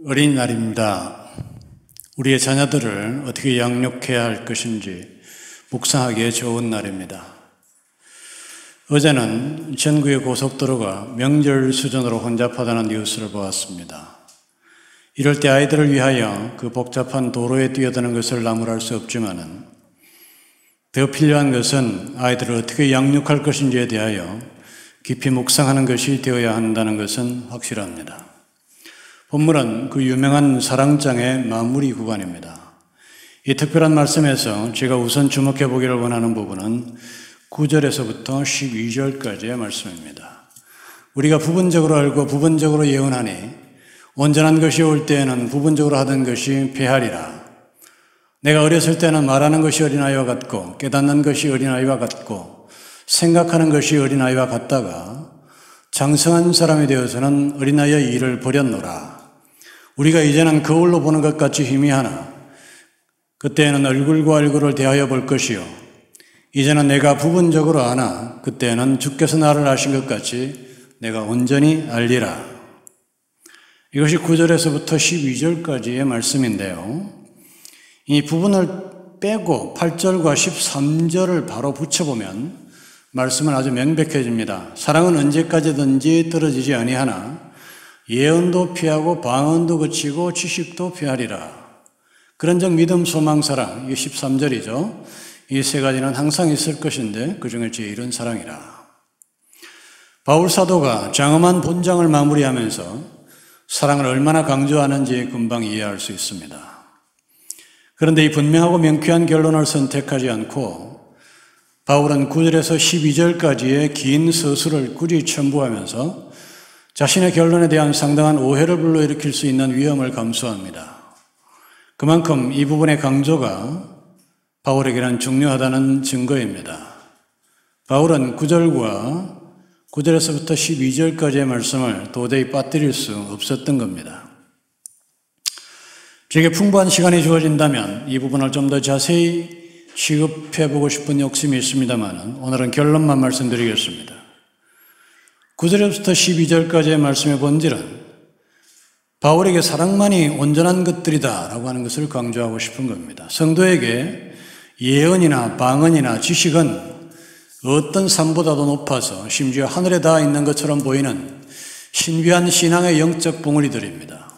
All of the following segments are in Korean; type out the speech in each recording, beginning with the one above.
어린이날입니다. 우리의 자녀들을 어떻게 양육해야 할 것인지 묵상하기에 좋은 날입니다. 어제는 전국의 고속도로가 명절 수준으로 혼잡하다는 뉴스를 보았습니다. 이럴 때 아이들을 위하여 그 복잡한 도로에 뛰어드는 것을 나무랄 수 없지만은 더 필요한 것은 아이들을 어떻게 양육할 것인지에 대하여 깊이 묵상하는 것이 되어야 한다는 것은 확실합니다. 본문은 그 유명한 사랑장의 마무리 구간입니다. 이 특별한 말씀에서 제가 우선 주목해 보기를 원하는 부분은 9절에서부터 12절까지의 말씀입니다. 우리가 부분적으로 알고 부분적으로 예언하니 온전한 것이 올 때에는 부분적으로 하던 것이 패하리라. 내가 어렸을 때는 말하는 것이 어린아이와 같고 깨닫는 것이 어린아이와 같고 생각하는 것이 어린아이와 같다가 장성한 사람이 되어서는 어린아이의 일을 버렸노라. 우리가 이제는 거울로 보는 것 같이 희미하나 그때에는 얼굴과 얼굴을 대하여 볼 것이요 이제는 내가 부분적으로 아나 그때에는 주께서 나를 아신 것 같이 내가 온전히 알리라. 이것이 9절에서부터 12절까지의 말씀인데요. 이 부분을 빼고 8절과 13절을 바로 붙여보면 말씀은 아주 명백해집니다. 사랑은 언제까지든지 떨어지지 아니하나 예언도 피하고 방언도 그치고 지식도 피하리라. 그런즉 믿음, 소망, 사랑, 이게 13절이죠. 이 세 가지는 항상 있을 것인데 그 중에 제일은 사랑이라. 바울 사도가 장엄한 본장을 마무리하면서 사랑을 얼마나 강조하는지 금방 이해할 수 있습니다. 그런데 이 분명하고 명쾌한 결론을 선택하지 않고 바울은 9절에서 12절까지의 긴 서술을 굳이 첨부하면서 자신의 결론에 대한 상당한 오해를 불러일으킬 수 있는 위험을 감수합니다. 그만큼 이 부분의 강조가 바울에게는 중요하다는 증거입니다. 바울은 9절에서부터 12절까지의 말씀을 도저히 빠뜨릴 수 없었던 겁니다. 제게 풍부한 시간이 주어진다면 이 부분을 좀 더 자세히 취급해보고 싶은 욕심이 있습니다만 오늘은 결론만 말씀드리겠습니다. 9절에서부터 12절까지의 말씀의 본질은 바울에게 사랑만이 온전한 것들이다 라고 하는 것을 강조하고 싶은 겁니다. 성도에게 예언이나 방언이나 지식은 어떤 산보다도 높아서 심지어 하늘에 닿아 있는 것처럼 보이는 신비한 신앙의 영적 봉우리들입니다.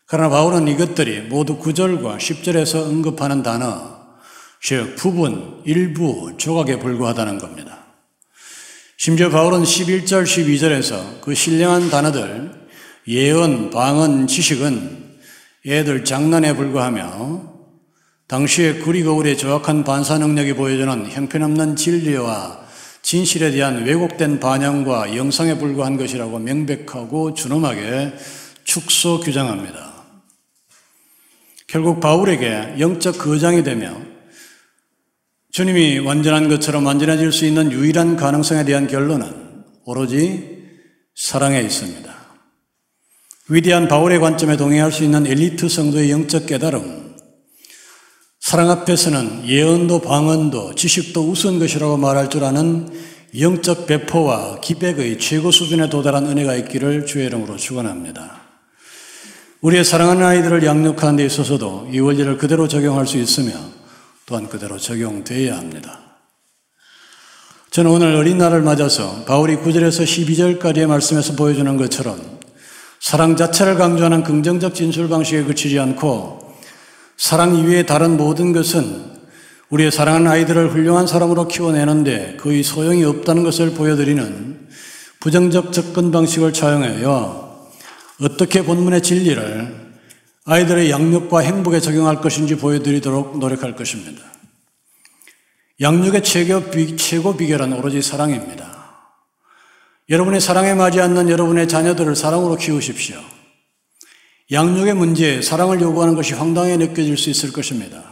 그러나 바울은 이것들이 모두 9절과 10절에서 언급하는 단어, 즉 부분, 일부, 조각에 불과하다는 겁니다. 심지어 바울은 11절, 12절에서 그 신령한 단어들, 예언, 방언, 지식은 애들 장난에 불과하며 당시의 구리 거울의 정확한 반사 능력이 보여주는 형편없는 진리와 진실에 대한 왜곡된 반영과 영상에 불과한 것이라고 명백하고 준엄하게 축소 규정합니다. 결국 바울에게 영적 거장이 되며 주님이 완전한 것처럼 완전해질 수 있는 유일한 가능성에 대한 결론은 오로지 사랑에 있습니다. 위대한 바울의 관점에 동의할 수 있는 엘리트 성도의 영적 깨달음, 사랑 앞에서는 예언도 방언도 지식도 우스운 것이라고 말할 줄 아는 영적 배포와 기백의 최고 수준에 도달한 은혜가 있기를 주의 이름으로 축원합니다. 우리의 사랑하는 아이들을 양육하는 데 있어서도 이 원리를 그대로 적용할 수 있으며 또한 그대로 적용되어야 합니다. 저는 오늘 어린날을 맞아서 바울이 9절에서 12절까지의 말씀에서 보여주는 것처럼 사랑 자체를 강조하는 긍정적 진술 방식에 그치지 않고 사랑 이외의 다른 모든 것은 우리의 사랑하는 아이들을 훌륭한 사람으로 키워내는데 거의 소용이 없다는 것을 보여드리는 부정적 접근 방식을 차용하여 어떻게 본문의 진리를 아이들의 양육과 행복에 적용할 것인지 보여드리도록 노력할 것입니다. 양육의 최고 비결은 오로지 사랑입니다. 여러분의 사랑에 맞지 않는 여러분의 자녀들을 사랑으로 키우십시오. 양육의 문제에 사랑을 요구하는 것이 황당하게 느껴질 수 있을 것입니다.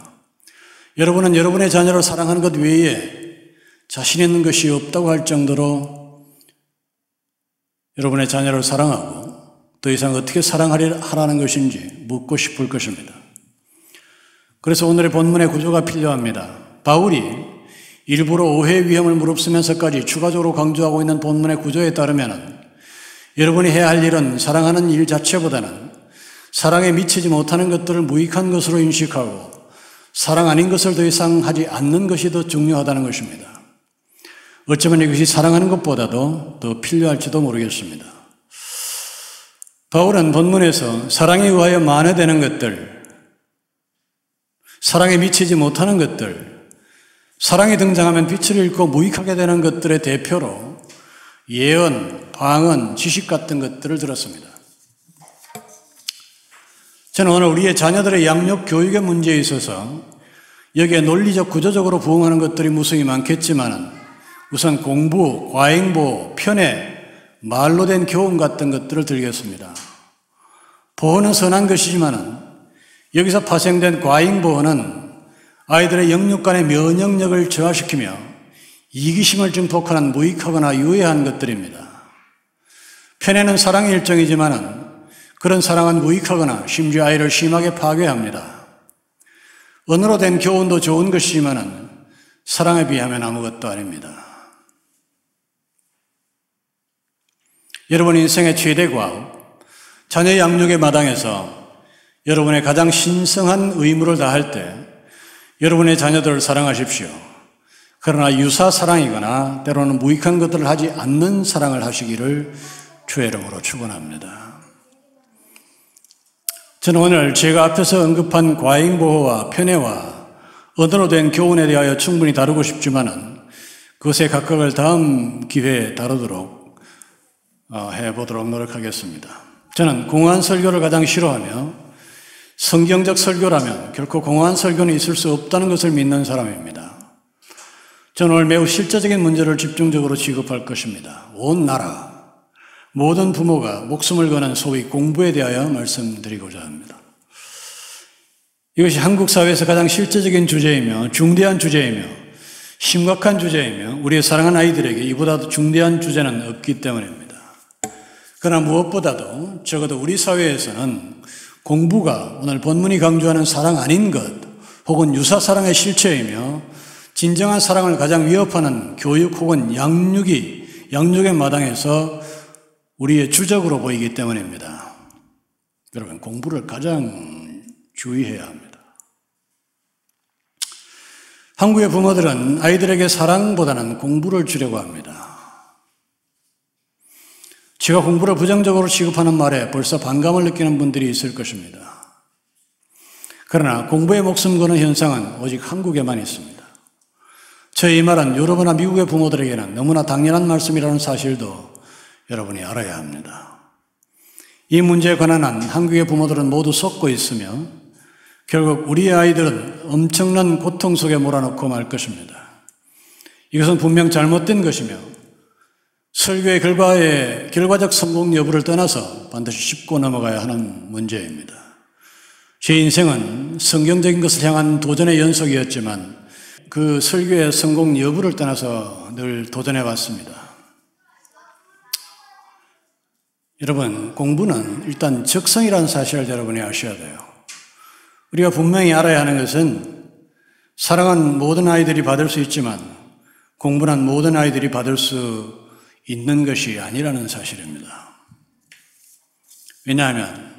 여러분은 여러분의 자녀를 사랑하는 것 외에 자신 있는 것이 없다고 할 정도로 여러분의 자녀를 사랑하고 더 이상 어떻게 사랑하라는 것인지 묻고 싶을 것입니다. 그래서 오늘의 본문의 구조가 필요합니다. 바울이 일부러 오해 위험을 무릅쓰면서까지 추가적으로 강조하고 있는 본문의 구조에 따르면 여러분이 해야 할 일은 사랑하는 일 자체보다는 사랑에 미치지 못하는 것들을 무익한 것으로 인식하고 사랑 아닌 것을 더 이상 하지 않는 것이 더 중요하다는 것입니다. 어쩌면 이것이 사랑하는 것보다도 더 필요할지도 모르겠습니다. 바울은 본문에서 사랑에 의하여 만회되는 것들, 사랑에 미치지 못하는 것들, 사랑이 등장하면 빛을 잃고 무익하게 되는 것들의 대표로 예언, 방언, 지식 같은 것들을 들었습니다. 저는 오늘 우리의 자녀들의 양육 교육의 문제에 있어서 여기에 논리적 구조적으로 부응하는 것들이 무수히 많겠지만 우선 공부, 과잉보호, 편애, 말로 된 교훈 같은 것들을 들겠습니다. 보호는 선한 것이지만 여기서 파생된 과잉보호는 아이들의 영육 간의 면역력을 저하시키며 이기심을 증폭하는 무익하거나 유해한 것들입니다. 편애는 사랑의 일종이지만 그런 사랑은 무익하거나 심지어 아이를 심하게 파괴합니다. 언어로 된 교훈도 좋은 것이지만 사랑에 비하면 아무것도 아닙니다. 여러분 인생의 최대 과업, 자녀 양육의 마당에서 여러분의 가장 신성한 의무를 다할 때 여러분의 자녀들을 사랑하십시오. 그러나 유사 사랑이거나 때로는 무익한 것들을 하지 않는 사랑을 하시기를 주의 이름으로 축원합니다. 저는 오늘 제가 앞에서 언급한 과잉보호와 편애와 언어로 된 교훈에 대하여 충분히 다루고 싶지만 그것의 각각을 다음 기회에 다루도록 해보도록 노력하겠습니다. 저는 공허한 설교를 가장 싫어하며 성경적 설교라면 결코 공허한 설교는 있을 수 없다는 것을 믿는 사람입니다. 저는 오늘 매우 실제적인 문제를 집중적으로 취급할 것입니다. 온 나라, 모든 부모가 목숨을 거는 소위 공부에 대하여 말씀드리고자 합니다. 이것이 한국 사회에서 가장 실제적인 주제이며 중대한 주제이며 심각한 주제이며 우리의 사랑하는 아이들에게 이보다 중대한 주제는 없기 때문입니다. 그러나 무엇보다도 적어도 우리 사회에서는 공부가 오늘 본문이 강조하는 사랑 아닌 것 혹은 유사사랑의 실체이며 진정한 사랑을 가장 위협하는 교육 혹은 양육의 마당에서 우리의 주적으로 보이기 때문입니다. 여러분, 공부를 가장 주의해야 합니다. 한국의 부모들은 아이들에게 사랑보다는 공부를 주려고 합니다. 제가 공부를 부정적으로 취급하는 말에 벌써 반감을 느끼는 분들이 있을 것입니다. 그러나 공부에 목숨 거는 현상은 오직 한국에만 있습니다. 저의 이 말은 유럽이나 미국의 부모들에게는 너무나 당연한 말씀이라는 사실도 여러분이 알아야 합니다. 이 문제에 관한 한 한국의 부모들은 모두 썩고 있으며 결국 우리의 아이들은 엄청난 고통 속에 몰아넣고 말 것입니다. 이것은 분명 잘못된 것이며 설교의 결과적 성공 여부를 떠나서 반드시 짚고 넘어가야 하는 문제입니다. 제 인생은 성경적인 것을 향한 도전의 연속이었지만 그 설교의 성공 여부를 떠나서 늘 도전해 왔습니다. 여러분, 공부는 일단 적성이라는 사실을 여러분이 아셔야 돼요. 우리가 분명히 알아야 하는 것은 사랑은 모든 아이들이 받을 수 있지만 공부는 모든 아이들이 받을 수 있는 것이 아니라는 사실입니다. 왜냐하면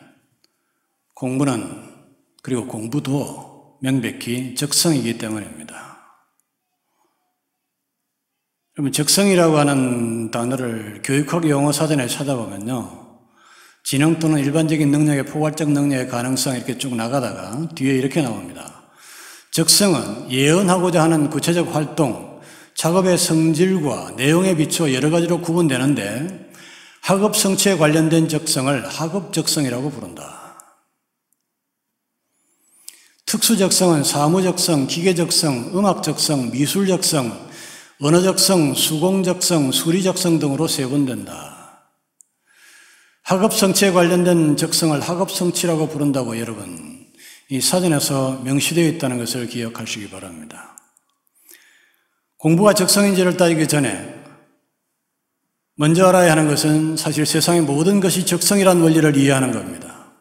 그리고 공부도 명백히 적성이기 때문입니다. 여러분, 적성이라고 하는 단어를 교육학 용어 사전에 찾아보면요, 지능 또는 일반적인 능력의 포괄적 능력의 가능성 이렇게 쭉 나가다가 뒤에 이렇게 나옵니다. 적성은 예언하고자 하는 구체적 활동, 작업의 성질과 내용에 비추어 여러 가지로 구분되는데 학업 성취에 관련된 적성을 학업적성이라고 부른다. 특수적성은 사무적성, 기계적성, 음악적성, 미술적성, 언어적성, 수공적성, 수리적성 등으로 세분된다. 학업 성취에 관련된 적성을 학업 성취라고 부른다고 여러분 이 사전에서 명시되어 있다는 것을 기억하시기 바랍니다. 공부가 적성인지를 따지기 전에 먼저 알아야 하는 것은 사실 세상의 모든 것이 적성이라는 원리를 이해하는 겁니다.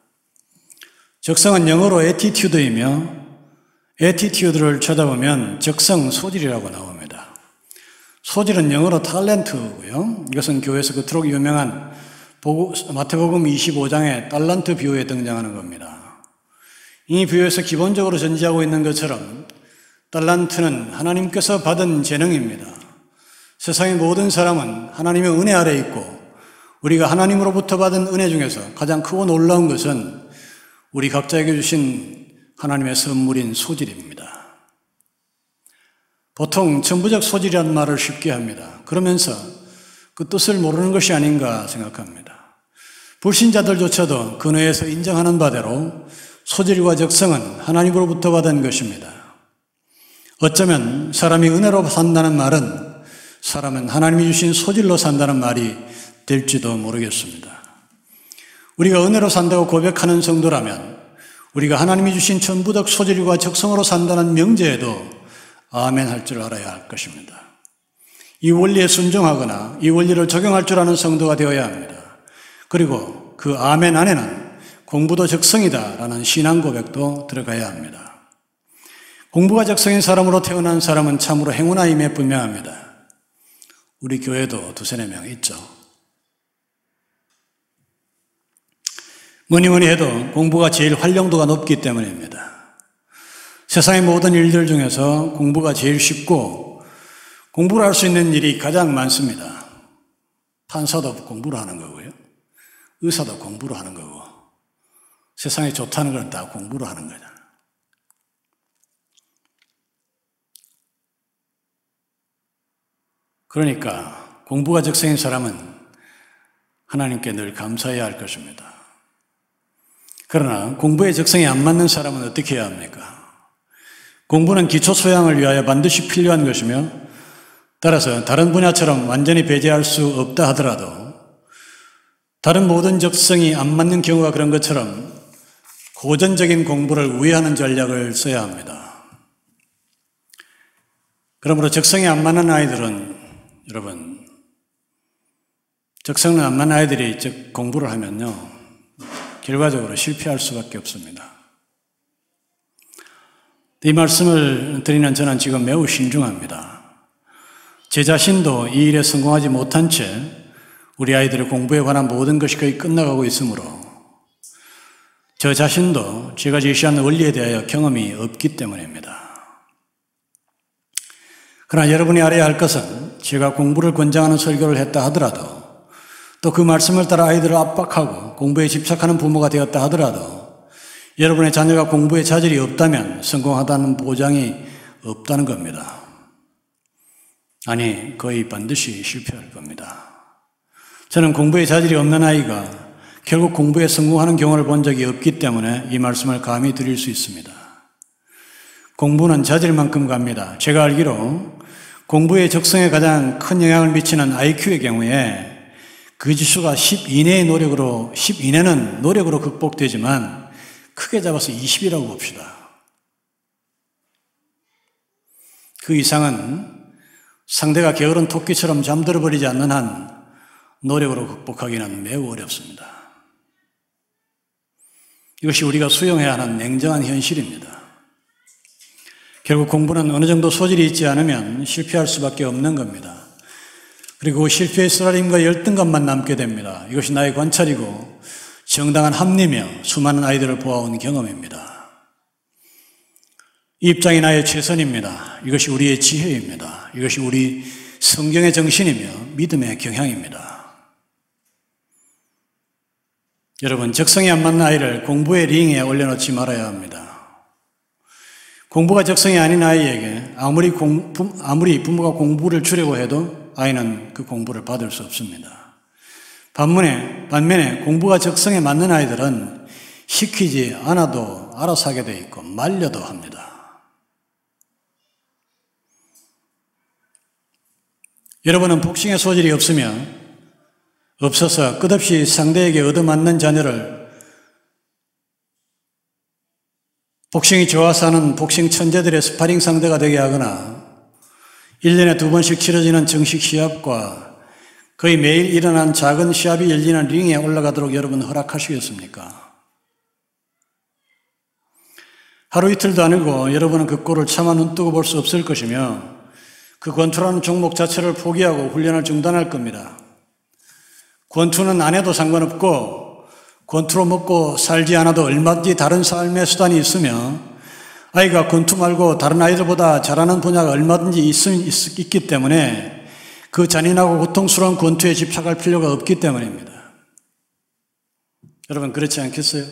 적성은 영어로 attitude이며 attitude를 쳐다보면 적성, 소질이라고 나옵니다. 소질은 영어로 탤런트고요. 이것은 교회에서 그토록 유명한 마태복음 25장의 달란트 비유에 등장하는 겁니다. 이 비유에서 기본적으로 전제하고 있는 것처럼 달란트는 하나님께서 받은 재능입니다. 세상의 모든 사람은 하나님의 은혜 아래 있고 우리가 하나님으로부터 받은 은혜 중에서 가장 크고 놀라운 것은 우리 각자에게 주신 하나님의 선물인 소질입니다. 보통 천부적 소질이라는 말을 쉽게 합니다. 그러면서 그 뜻을 모르는 것이 아닌가 생각합니다. 불신자들조차도 근회에서 인정하는 바대로 소질과 적성은 하나님으로부터 받은 것입니다. 어쩌면 사람이 은혜로 산다는 말은 사람은 하나님이 주신 소질로 산다는 말이 될지도 모르겠습니다. 우리가 은혜로 산다고 고백하는 성도라면 우리가 하나님이 주신 천부적 소질과 적성으로 산다는 명제에도 아멘 할 줄 알아야 할 것입니다. 이 원리에 순종하거나 이 원리를 적용할 줄 아는 성도가 되어야 합니다. 그리고 그 아멘 안에는 공부도 적성이다라는 신앙 고백도 들어가야 합니다. 공부가 적성인 사람으로 태어난 사람은 참으로 행운아임에 분명합니다. 우리 교회도 2-3명 있죠. 뭐니 해도 공부가 제일 활용도가 높기 때문입니다. 세상의 모든 일들 중에서 공부가 제일 쉽고 공부를 할 수 있는 일이 가장 많습니다. 판사도 공부를 하는 거고요. 의사도 공부를 하는 거고 세상에 좋다는 건 다 공부를 하는 거잖아요. 그러니까 공부가 적성인 사람은 하나님께 늘 감사해야 할 것입니다. 그러나 공부에 적성이 안 맞는 사람은 어떻게 해야 합니까? 공부는 기초 소양을 위하여 반드시 필요한 것이며 따라서 다른 분야처럼 완전히 배제할 수 없다 하더라도 다른 모든 적성이 안 맞는 경우가 그런 것처럼 고전적인 공부를 우회하는 전략을 써야 합니다. 그러므로 적성이 안 맞는 아이들은 여러분 적성은 안 맞는 아이들이 즉 공부를 하면요 결과적으로 실패할 수밖에 없습니다. 이 말씀을 드리는 저는 지금 매우 신중합니다. 제 자신도 이 일에 성공하지 못한 채 우리 아이들의 공부에 관한 모든 것이 거의 끝나가고 있으므로 저 자신도 제가 제시한 원리에 대하여 경험이 없기 때문입니다. 그러나 여러분이 알아야 할 것은 제가 공부를 권장하는 설교를 했다 하더라도 또 그 말씀을 따라 아이들을 압박하고 공부에 집착하는 부모가 되었다 하더라도 여러분의 자녀가 공부에 자질이 없다면 성공하다는 보장이 없다는 겁니다. 아니, 거의 반드시 실패할 겁니다. 저는 공부에 자질이 없는 아이가 결국 공부에 성공하는 경우를 본 적이 없기 때문에 이 말씀을 감히 드릴 수 있습니다. 공부는 자질만큼 갑니다. 제가 알기로 공부의 적성에 가장 큰 영향을 미치는 IQ의 경우에 그 지수가 10 이내의 노력으로, 10 이내는 노력으로 극복되지만 크게 잡아서 20이라고 봅시다. 그 이상은 상대가 게으른 토끼처럼 잠들어 버리지 않는 한 노력으로 극복하기는 매우 어렵습니다. 이것이 우리가 수용해야 하는 냉정한 현실입니다. 결국 공부는 어느 정도 소질이 있지 않으면 실패할 수밖에 없는 겁니다. 그리고 실패의 쓰라림과 열등감만 남게 됩니다. 이것이 나의 관찰이고 정당한 합리며 수많은 아이들을 보아온 경험입니다. 이 입장이 나의 최선입니다. 이것이 우리의 지혜입니다. 이것이 우리 성경의 정신이며 믿음의 경향입니다. 여러분, 적성이 안 맞는 아이를 공부의 링에 올려놓지 말아야 합니다. 공부가 적성이 아닌 아이에게 아무리 부모가 공부를 주려고 해도 아이는 그 공부를 받을 수 없습니다. 반면에 공부가 적성에 맞는 아이들은 시키지 않아도 알아서 하게 돼 있고 말려도 합니다. 여러분은 복싱의 소질이 없어서 끝없이 상대에게 얻어맞는 자녀를 복싱이 좋아서 하는 복싱 천재들의 스파링 상대가 되게 하거나 1년에 2번씩 치러지는 정식 시합과 거의 매일 일어난 작은 시합이 열리는 링에 올라가도록 여러분 허락하시겠습니까? 하루 이틀도 아니고 여러분은 그 꼴을 차마 눈뜨고 볼 수 없을 것이며 그 권투라는 종목 자체를 포기하고 훈련을 중단할 겁니다. 권투는 안 해도 상관없고 권투로 먹고 살지 않아도 얼마든지 다른 삶의 수단이 있으며 아이가 권투 말고 다른 아이들보다 잘하는 분야가 얼마든지 있기 때문에 그 잔인하고 고통스러운 권투에 집착할 필요가 없기 때문입니다. 여러분 그렇지 않겠어요?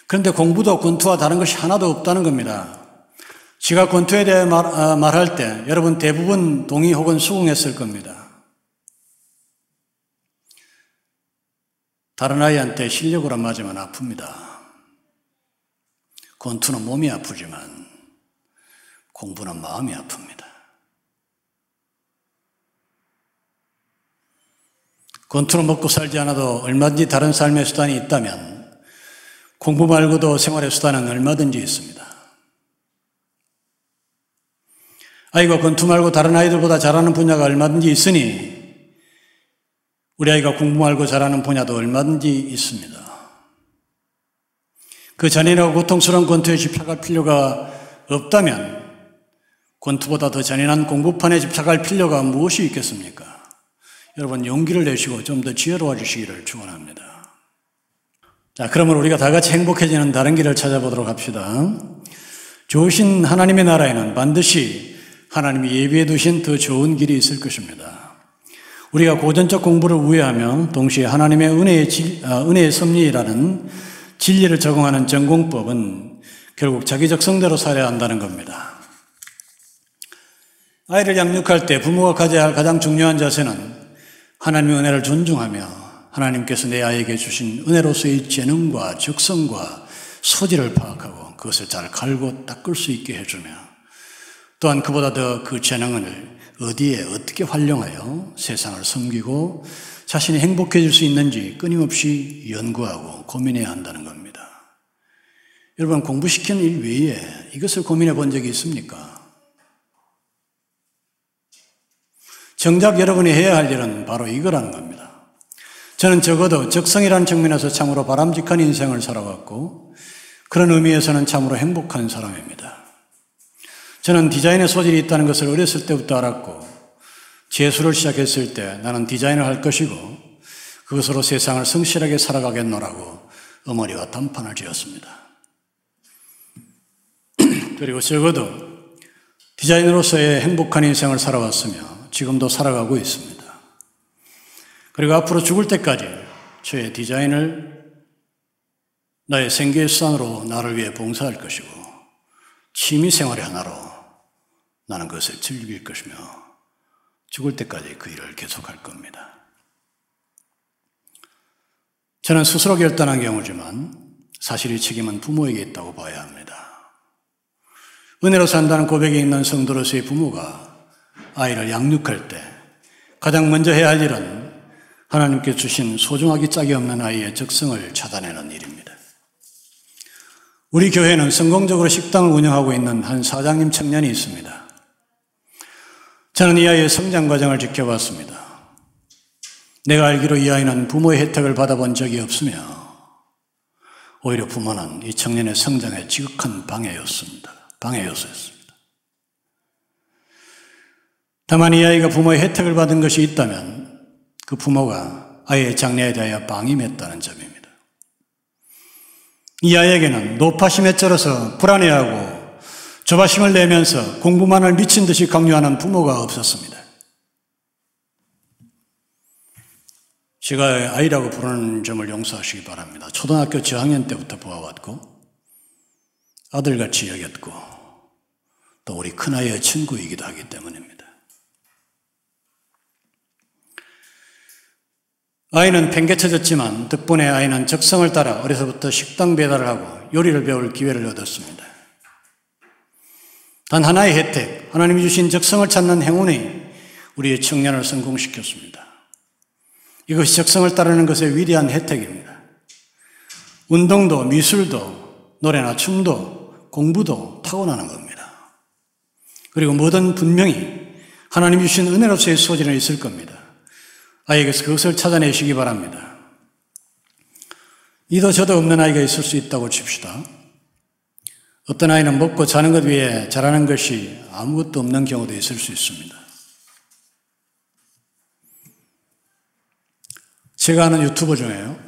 그런데 공부도 권투와 다른 것이 하나도 없다는 겁니다. 제가 권투에 대해 말할 때 여러분 대부분 동의 혹은 수긍했을 겁니다. 다른 아이한테 실력으로 맞으면 아픕니다. 권투는 몸이 아프지만 공부는 마음이 아픕니다. 권투는 먹고 살지 않아도 얼마든지 다른 삶의 수단이 있다면 공부 말고도 생활의 수단은 얼마든지 있습니다. 아이가 권투 말고 다른 아이들보다 잘하는 분야가 얼마든지 있으니 우리 아이가 공부 말고 잘하는 분야도 얼마든지 있습니다. 그 잔인하고 고통스러운 권투에 집착할 필요가 없다면 권투보다 더 잔인한 공부판에 집착할 필요가 무엇이 있겠습니까? 여러분 용기를 내시고 좀 더 지혜로워지시기를 축원합니다. 자, 그러면 우리가 다 같이 행복해지는 다른 길을 찾아보도록 합시다. 좋으신 하나님의 나라에는 반드시 하나님이 예비해 두신 더 좋은 길이 있을 것입니다. 우리가 고전적 공부를 우회하며 동시에 하나님의 은혜의 섭리라는 진리를 적용하는 전공법은 결국 자기 적성대로 살아야 한다는 겁니다. 아이를 양육할 때 부모가 가져야 할 가장 중요한 자세는 하나님의 은혜를 존중하며 하나님께서 내 아이에게 주신 은혜로서의 재능과 적성과 소질을 파악하고 그것을 잘 갈고 닦을 수 있게 해주며 또한 그보다 더 그 재능을 어디에 어떻게 활용하여 세상을 섬기고 자신이 행복해질 수 있는지 끊임없이 연구하고 고민해야 한다는 겁니다. 여러분 공부시키는 일 외에 이것을 고민해 본 적이 있습니까? 정작 여러분이 해야 할 일은 바로 이거라는 겁니다. 저는 적어도 적성이라는 측면에서 참으로 바람직한 인생을 살아왔고 그런 의미에서는 참으로 행복한 사람입니다. 저는 디자인의 소질이 있다는 것을 어렸을 때부터 알았고 재수를 시작했을 때 나는 디자인을 할 것이고 그것으로 세상을 성실하게 살아가겠노라고 어머니와 단판을 지었습니다. 그리고 적어도 디자이너로서의 행복한 인생을 살아왔으며 지금도 살아가고 있습니다. 그리고 앞으로 죽을 때까지 저의 디자인을 나의 생계의 수단으로 나를 위해 봉사할 것이고 취미생활의 하나로 나는 그것을 즐길 것이며 죽을 때까지 그 일을 계속할 겁니다. 저는 스스로 결단한 경우지만 사실 이 책임은 부모에게 있다고 봐야 합니다. 은혜로 산다는 고백이 있는 성도로서의 부모가 아이를 양육할 때 가장 먼저 해야 할 일은 하나님께 주신 소중하기 짝이 없는 아이의 적성을 찾아내는 일입니다. 우리 교회는 성공적으로 식당을 운영하고 있는 한 사장님 청년이 있습니다. 저는 이 아이의 성장 과정을 지켜봤습니다. 내가 알기로 이 아이는 부모의 혜택을 받아본 적이 없으며 오히려 부모는 이 청년의 성장에 지극한 방해 요소였습니다. 다만 이 아이가 부모의 혜택을 받은 것이 있다면 그 부모가 아이의 장래에 대하여 방임했다는 점입니다. 이 아이에게는 노파심에 쩔어서 불안해하고 조바심을 내면서 공부만을 미친 듯이 강요하는 부모가 없었습니다. 제가 아이라고 부르는 점을 용서하시기 바랍니다. 초등학교 저학년 때부터 보아왔고 아들같이 여겼고 또 우리 큰아이의 친구이기도 하기 때문입니다. 아이는 팽개쳐졌지만 덕분에 아이는 적성을 따라 어려서부터 식당 배달을 하고 요리를 배울 기회를 얻었습니다. 단 하나의 혜택, 하나님이 주신 적성을 찾는 행운이 우리의 청년을 성공시켰습니다. 이것이 적성을 따르는 것의 위대한 혜택입니다. 운동도 미술도 노래나 춤도 공부도 타고나는 겁니다. 그리고 뭐든 분명히 하나님이 주신 은혜로서의 소질은 있을 겁니다. 아이에게서 그것을 찾아내시기 바랍니다. 이도 저도 없는 아이가 있을 수 있다고 칩시다. 어떤 아이는 먹고 자는 것 외에 잘하는 것이 아무것도 없는 경우도 있을 수 있습니다. 제가 아는 유튜버 중에요,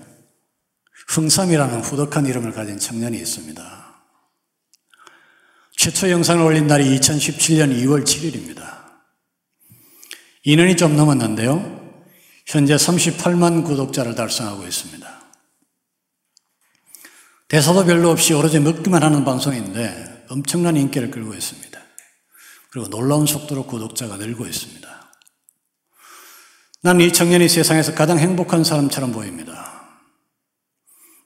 흥삼이라는 후덕한 이름을 가진 청년이 있습니다. 최초 영상을 올린 날이 2017년 2월 7일입니다. 2년이 좀 넘었는데요, 현재 38만 구독자를 달성하고 있습니다. 대사도 별로 없이 오로지 먹기만 하는 방송인데 엄청난 인기를 끌고 있습니다. 그리고 놀라운 속도로 구독자가 늘고 있습니다. 나는 이 청년이 세상에서 가장 행복한 사람처럼 보입니다.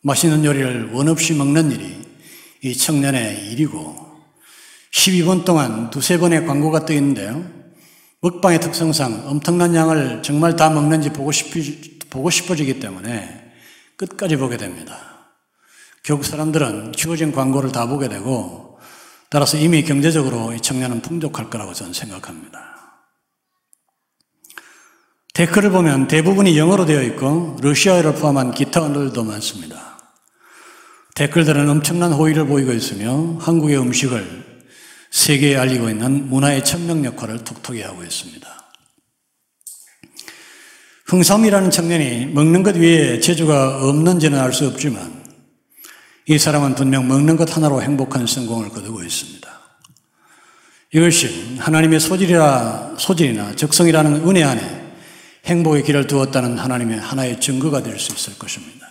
맛있는 요리를 원 없이 먹는 일이 이 청년의 일이고, 12분 동안 두세 번의 광고가 떠 있는데요, 먹방의 특성상 엄청난 양을 정말 다 먹는지 보고 싶어지기 때문에 끝까지 보게 됩니다. 결국 사람들은 주어진 광고를 다 보게 되고, 따라서 이미 경제적으로 이 청년은 풍족할 거라고 저는 생각합니다. 댓글을 보면 대부분이 영어로 되어 있고 러시아어를 포함한 기타 언어들도 많습니다. 댓글들은 엄청난 호의를 보이고 있으며 한국의 음식을 세계에 알리고 있는 문화의 천명 역할을 톡톡히 하고 있습니다. 흥삼이라는 청년이 먹는 것 외에 재주가 없는지는 알 수 없지만 이 사람은 분명 먹는 것 하나로 행복한 성공을 거두고 있습니다. 이것이 하나님의 소질이나 적성이라는 은혜 안에 행복의 길을 두었다는 하나님의 하나의 증거가 될 수 있을 것입니다.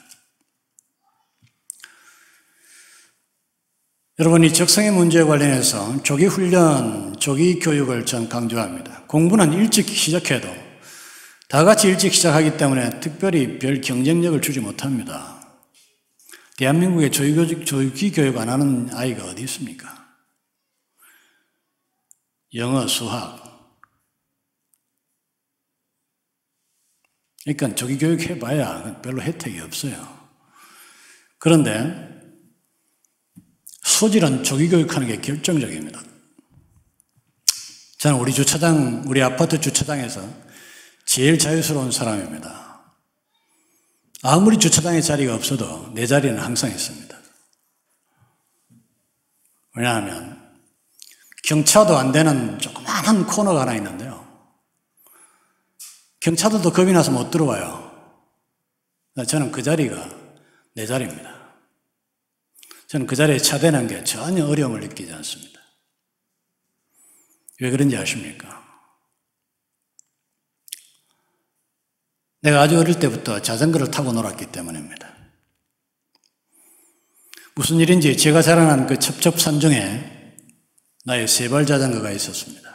여러분, 이 적성의 문제에 관련해서 조기 훈련, 조기 교육을 전 강조합니다. 공부는 일찍 시작해도 다 같이 일찍 시작하기 때문에 특별히 별 경쟁력을 주지 못합니다. 대한민국에 조기 교육 안 하는 아이가 어디 있습니까? 영어, 수학. 그러니까 조기 교육 해봐야 별로 혜택이 없어요. 그런데 소질은 조기 교육하는 게 결정적입니다. 저는 우리 아파트 주차장에서 제일 자유스러운 사람입니다. 아무리 주차장에 자리가 없어도 내 자리는 항상 있습니다. 왜냐하면 경차도 안 되는 조그마한 코너가 하나 있는데요, 경차들도 겁이 나서 못 들어와요. 저는 그 자리가 내 자리입니다. 저는 그 자리에 차대는 게 전혀 어려움을 느끼지 않습니다. 왜 그런지 아십니까? 내가 아주 어릴 때부터 자전거를 타고 놀았기 때문입니다. 무슨 일인지 제가 자라난 그 첩첩산중에 나의 세발 자전거가 있었습니다.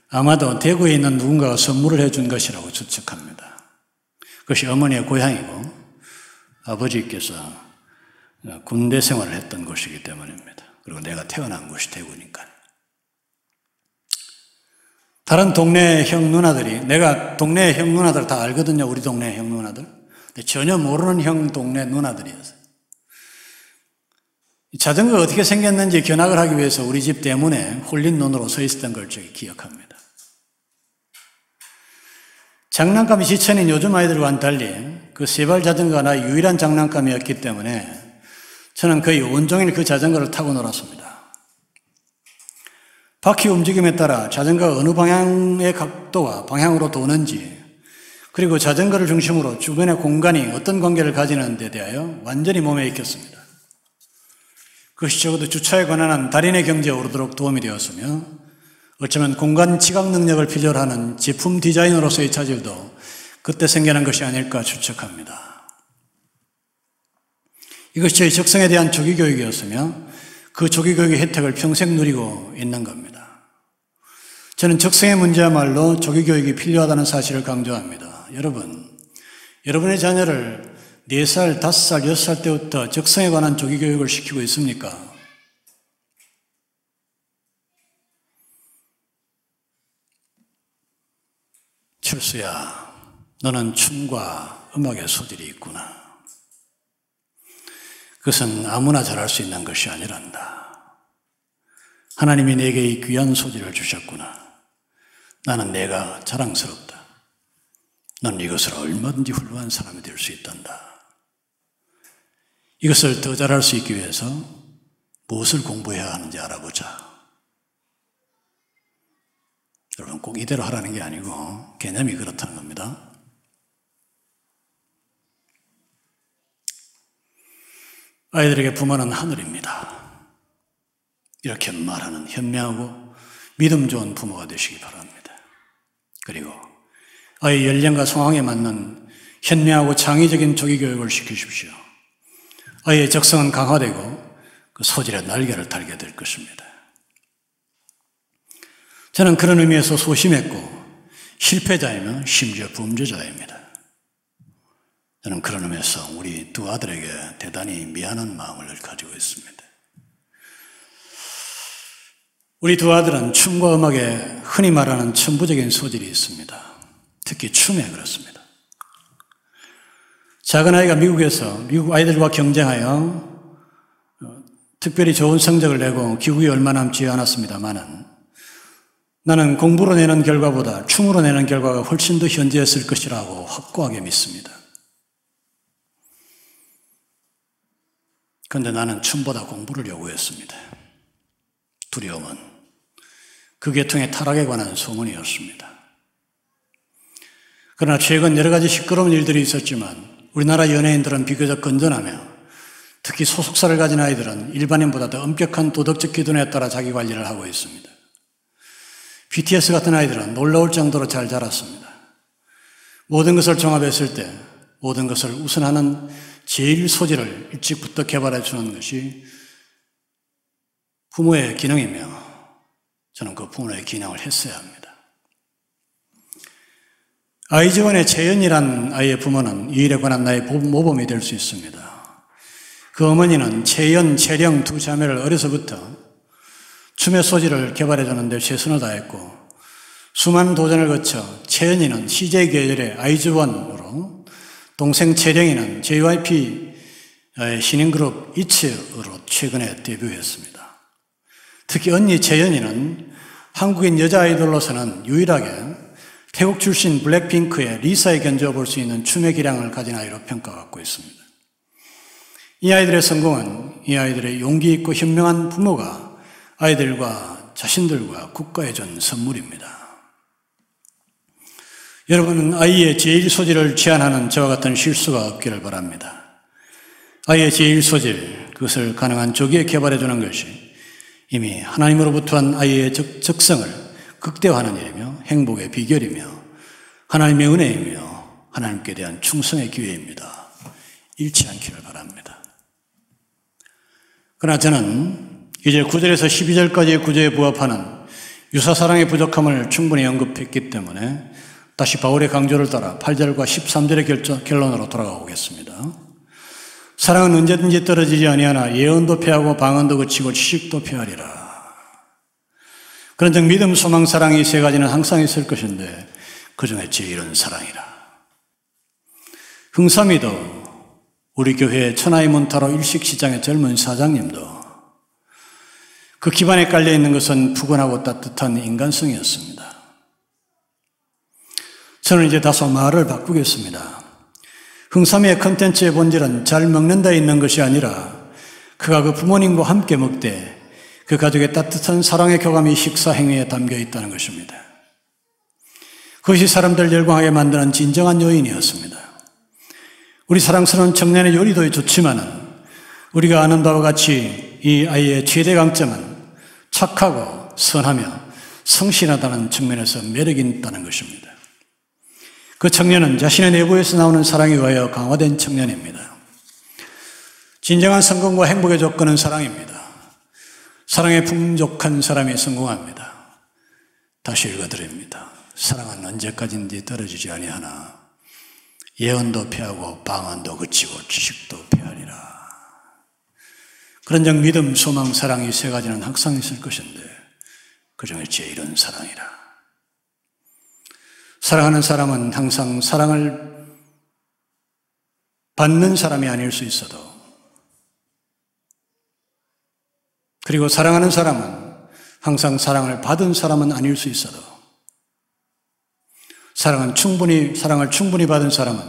아마도 대구에 있는 누군가가 선물을 해준 것이라고 추측합니다. 그것이 어머니의 고향이고 아버지께서 군대 생활을 했던 곳이기 때문입니다. 그리고 내가 태어난 곳이 대구니까. 다른 동네 형 누나들이, 내가 동네 형 누나들 다 알거든요. 우리 동네 형 누나들. 근데 전혀 모르는 형 동네 누나들이었어요. 자전거가 어떻게 생겼는지 견학을 하기 위해서 우리 집 대문에 홀린 눈으로 서 있었던 걸 저기 기억합니다. 장난감이 지천인 요즘 아이들과는 달리 그 세발 자전거가 나의 유일한 장난감이었기 때문에 저는 거의 온종일 그 자전거를 타고 놀았습니다. 바퀴 움직임에 따라 자전거가 어느 방향의 각도와 방향으로 도는지, 그리고 자전거를 중심으로 주변의 공간이 어떤 관계를 가지는 데 대하여 완전히 몸에 익혔습니다. 그것이 적어도 주차에 관한 달인의 경지에 오르도록 도움이 되었으며, 어쩌면 공간 지각 능력을 필요로 하는 제품 디자이너로서의 차질도 그때 생겨난 것이 아닐까 추측합니다. 이것이 저희 적성에 대한 조기 교육이었으며 그 조기 교육의 혜택을 평생 누리고 있는 겁니다. 저는 적성의 문제야말로 조기 교육이 필요하다는 사실을 강조합니다. 여러분의 자녀를 4살, 5살, 6살 때부터 적성에 관한 조기 교육을 시키고 있습니까? 철수야, 너는 춤과 음악의 소질이 있구나. 그것은 아무나 잘할 수 있는 것이 아니란다. 하나님이 내게 이 귀한 소질을 주셨구나. 나는 내가 자랑스럽다. 넌 이것으로 얼마든지 훌륭한 사람이 될 수 있단다. 이것을 더 잘할 수 있기 위해서 무엇을 공부해야 하는지 알아보자. 여러분, 꼭 이대로 하라는 게 아니고 개념이 그렇다는 겁니다. 아이들에게 부모는 하늘입니다. 이렇게 말하는 현명하고 믿음 좋은 부모가 되시기 바랍니다. 그리고 아이의 연령과 상황에 맞는 현명하고 창의적인 조기 교육을 시키십시오. 아이의 적성은 강화되고 그 소질의 날개를 달게 될 것입니다. 저는 그런 의미에서 소심했고 실패자이며 심지어 범죄자입니다. 저는 그런 의미에서 우리 두 아들에게 대단히 미안한 마음을 가지고 있습니다. 우리 두 아들은 춤과 음악에 흔히 말하는 천부적인 소질이 있습니다. 특히 춤에 그렇습니다. 작은 아이가 미국에서 미국 아이들과 경쟁하여 특별히 좋은 성적을 내고 귀국이 얼마 남지 않았습니다만은 나는 공부로 내는 결과보다 춤으로 내는 결과가 훨씬 더 현저했을 것이라고 확고하게 믿습니다. 그런데 나는 춤보다 공부를 요구했습니다. 두려움은 그 계통의 타락에 관한 소문이었습니다. 그러나 최근 여러 가지 시끄러운 일들이 있었지만 우리나라 연예인들은 비교적 건전하며 특히 소속사를 가진 아이들은 일반인보다 더 엄격한 도덕적 기준에 따라 자기 관리를 하고 있습니다. BTS 같은 아이들은 놀라울 정도로 잘 자랐습니다. 모든 것을 종합했을 때 모든 것을 우선하는 제일 소질을 일찍부터 개발해 주는 것이 부모의 기능이며 저는 그 부모의 기능을 했어야 합니다. 아이즈원의 채연이란 아이의 부모는 이 일에 관한 나의 모범이 될 수 있습니다. 그 어머니는 채연, 채령 두 자매를 어려서부터 춤의 소질을 개발해 주는 데 최선을 다했고 수많은 도전을 거쳐 채연이는 CJ 계열의 아이즈원으로 동생 채령이는 JYP 신인그룹 이츠로 최근에 데뷔했습니다. 특히 언니 채연이는 한국인 여자 아이돌로서는 유일하게 태국 출신 블랙핑크의 리사에 견주어 볼 수 있는 춤의 기량을 가진 아이로 평가받고 있습니다. 이 아이들의 성공은 이 아이들의 용기 있고 현명한 부모가 아이들과 자신들과 국가에 준 선물입니다. 여러분은 아이의 제일 소질을 제한하는 저와 같은 실수가 없기를 바랍니다. 아이의 제일 소질, 그것을 가능한 조기에 개발해 주는 것이 이미 하나님으로부터 한 아이의 적성을 극대화하는 일이며 행복의 비결이며 하나님의 은혜이며 하나님께 대한 충성의 기회입니다. 잃지 않기를 바랍니다. 그러나 저는 이제 9절에서 12절까지의 구조에 부합하는 유사사랑의 부족함을 충분히 언급했기 때문에 다시 바울의 강조를 따라 8절과 13절의 결론으로 돌아가 보겠습니다. 사랑은 언제든지 떨어지지 아니하나 예언도 패하고 방언도 그치고 지식도 패하리라. 그런즉 믿음, 소망, 사랑이 세 가지는 항상 있을 것인데 그 중에 제일은 사랑이라. 흥삼이도 우리 교회 천하의 문타로 일식시장의 젊은 사장님도 그 기반에 깔려있는 것은 푸근하고 따뜻한 인간성이었습니다. 저는 이제 다소 말을 바꾸겠습니다. 흥삼이의 컨텐츠의 본질은 잘 먹는 데 있는 것이 아니라 그가 그 부모님과 함께 먹되 그 가족의 따뜻한 사랑의 교감이 식사 행위에 담겨 있다는 것입니다. 그것이 사람들을 열광하게 만드는 진정한 요인이었습니다. 우리 사랑스러운 청년의 요리도 좋지만은 우리가 아는 바와 같이 이 아이의 최대 강점은 착하고 선하며 성실하다는 측면에서 매력이 있다는 것입니다. 그 청년은 자신의 내부에서 나오는 사랑에 의하여 강화된 청년입니다. 진정한 성공과 행복의 조건은 사랑입니다. 사랑에 풍족한 사람이 성공합니다. 다시 읽어드립니다. 사랑은 언제까지인지 떨어지지 아니하나 예언도 패하고 방언도 그치고 지식도 패하리라. 그런즉 믿음, 소망, 사랑 이 세 가지는 항상 있을 것인데 그 중에 제일은 사랑이라. 사랑하는 사람은 항상 사랑을 받는 사람이 아닐 수 있어도 그리고 사랑하는 사람은 항상 사랑을 받은 사람은 아닐 수 있어도 사랑을 충분히 받은 사람은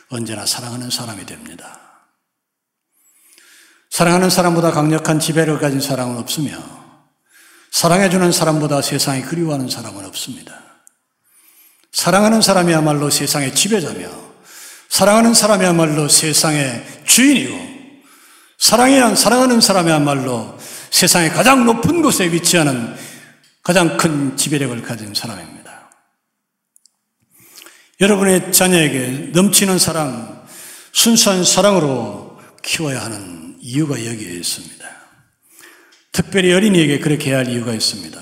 언제나 사랑하는 사람이 됩니다. 사랑하는 사람보다 강력한 지배력을 가진 사람은 없으며 사랑해주는 사람보다 세상에 그리워하는 사람은 없습니다. 사랑하는 사람이야말로 세상의 지배자며 사랑하는 사람이야말로 세상의 주인이고 사랑이란 사랑하는 사람이야말로 세상의 가장 높은 곳에 위치하는 가장 큰 지배력을 가진 사람입니다. 여러분의 자녀에게 넘치는 사랑, 순수한 사랑으로 키워야 하는 이유가 여기에 있습니다. 특별히 어린이에게 그렇게 해야 할 이유가 있습니다.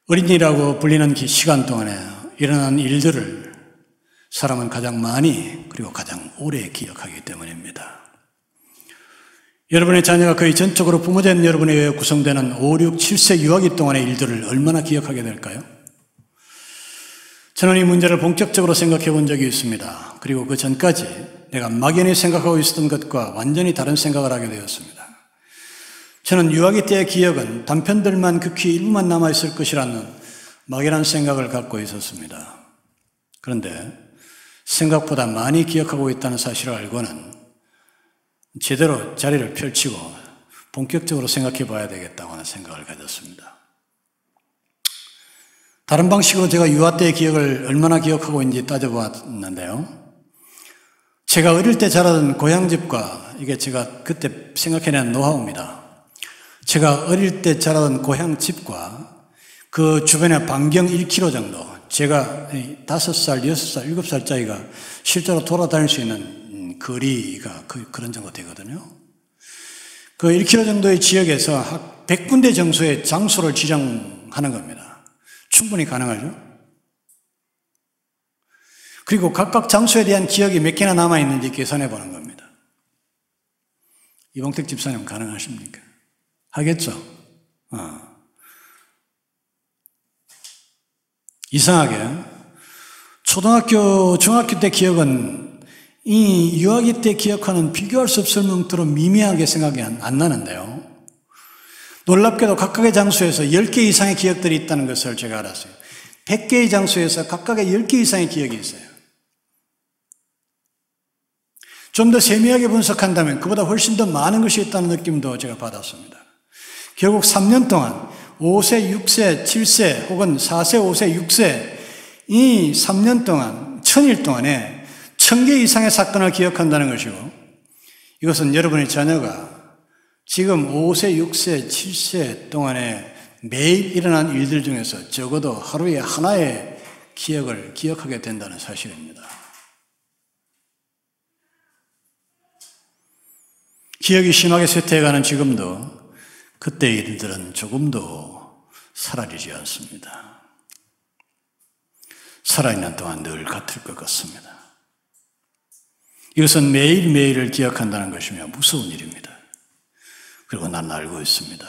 어린이라고 불리는 시간 동안에 일어난 일들을 사람은 가장 많이 그리고 가장 오래 기억하기 때문입니다. 여러분의 자녀가 거의 전적으로 부모된 여러분에 의해 구성되는 5, 6, 7세 유아기 동안의 일들을 얼마나 기억하게 될까요? 저는 이 문제를 본격적으로 생각해 본 적이 있습니다. 그리고 그 전까지 내가 막연히 생각하고 있었던 것과 완전히 다른 생각을 하게 되었습니다. 저는 유아기 때의 기억은 단편들만 극히 일부만 남아있을 것이라는 막연한 생각을 갖고 있었습니다. 그런데 생각보다 많이 기억하고 있다는 사실을 알고는 제대로 자리를 펼치고 본격적으로 생각해 봐야 되겠다고 하는 생각을 가졌습니다. 다른 방식으로 제가 유아 때의 기억을 얼마나 기억하고 있는지 따져보았는데요. 제가 어릴 때 자라던 고향집과 이게 제가 그때 생각해낸 노하우입니다. 제가 어릴 때 자라던 고향집과 그 주변의 반경 1km 정도, 제가 5살, 6살, 7살짜리가 실제로 돌아다닐 수 있는 거리가 그런 정도 되거든요. 그 1km 정도의 지역에서 100군데 정도의 장소를 지정하는 겁니다. 충분히 가능하죠? 그리고 각각 장소에 대한 기억이 몇 개나 남아있는지 계산해 보는 겁니다. 이봉택 집사님 가능하십니까? 하겠죠? 이상하게 초등학교, 중학교 때 기억은 이 유아기 때 기억하는 비교할 수 없을 만큼으로 미미하게 생각이 안 나는데요. 놀랍게도 각각의 장소에서 10개 이상의 기억들이 있다는 것을 제가 알았어요. 100개의 장소에서 각각의 10개 이상의 기억이 있어요. 좀 더 세밀하게 분석한다면 그보다 훨씬 더 많은 것이 있다는 느낌도 제가 받았습니다. 결국 3년 동안 5세, 6세, 7세 혹은 4세, 5세, 6세 이 3년 동안 1000일 동안에 1000개 이상의 사건을 기억한다는 것이고, 이것은 여러분의 자녀가 지금 5세, 6세, 7세 동안에 매일 일어난 일들 중에서 적어도 하루에 하나의 기억을 기억하게 된다는 사실입니다. 기억이 심하게 쇠퇴해가는 지금도 그때의 일들은 조금도 사라지지 않습니다. 살아있는 동안 늘 같을 것 같습니다. 이것은 매일매일을 기억한다는 것이며 무서운 일입니다. 그리고 나는 알고 있습니다.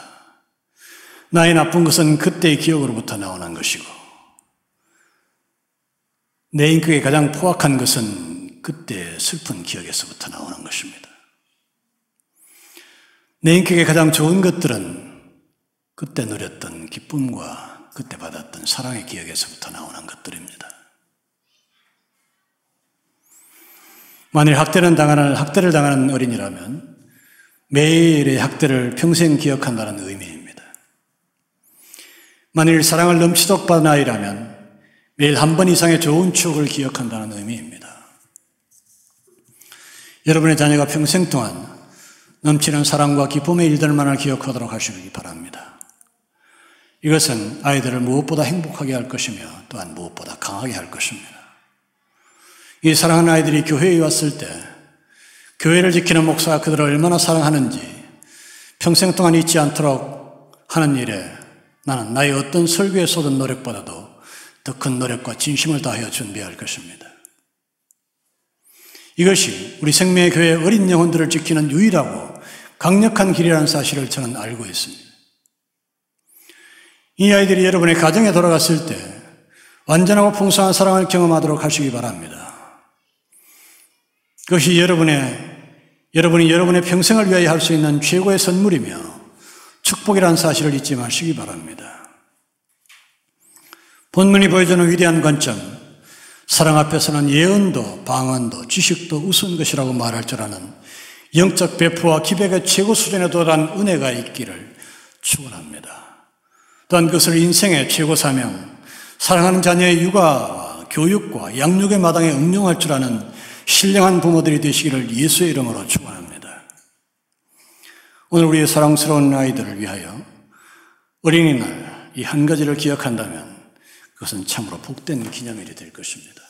나의 나쁜 것은 그때의 기억으로부터 나오는 것이고, 내 인격에 가장 포악한 것은 그때의 슬픈 기억에서부터 나오는 것입니다. 내 인격에 가장 좋은 것들은 그때 누렸던 기쁨과 그때 받았던 사랑의 기억에서부터 나오는 것들입니다. 만일 학대를 당하는 어린이라면 매일의 학대를 평생 기억한다는 의미입니다. 만일 사랑을 넘치도록 받은 아이라면 매일 한 번 이상의 좋은 추억을 기억한다는 의미입니다. 여러분의 자녀가 평생 동안 넘치는 사랑과 기쁨의 일들만을 기억하도록 하시기 바랍니다. 이것은 아이들을 무엇보다 행복하게 할 것이며 또한 무엇보다 강하게 할 것입니다. 이 사랑하는 아이들이 교회에 왔을 때 교회를 지키는 목사가 그들을 얼마나 사랑하는지 평생 동안 잊지 않도록 하는 일에 나는 나의 어떤 설교에 쏟은 노력보다도 더 큰 노력과 진심을 다하여 준비할 것입니다. 이것이 우리 생명의 교회 어린 영혼들을 지키는 유일하고 강력한 길이라는 사실을 저는 알고 있습니다. 이 아이들이 여러분의 가정에 돌아갔을 때 완전하고 풍성한 사랑을 경험하도록 하시기 바랍니다. 그것이 여러분이 여러분의 평생을 위하여 할 수 있는 최고의 선물이며 축복이라는 사실을 잊지 마시기 바랍니다. 본문이 보여주는 위대한 관점, 사랑 앞에서는 예언도 방언도 지식도 우스운 것이라고 말할 줄 아는 영적 배포와 기백의 최고 수준에 도달한 은혜가 있기를 축원합니다. 또한 그것을 인생의 최고 사명, 사랑하는 자녀의 육아와 교육과 양육의 마당에 응용할 줄 아는 신령한 부모들이 되시기를 예수의 이름으로 축원합니다. 오늘 우리의 사랑스러운 아이들을 위하여 어린이날 이 한 가지를 기억한다면 그것은 참으로 복된 기념일이 될 것입니다.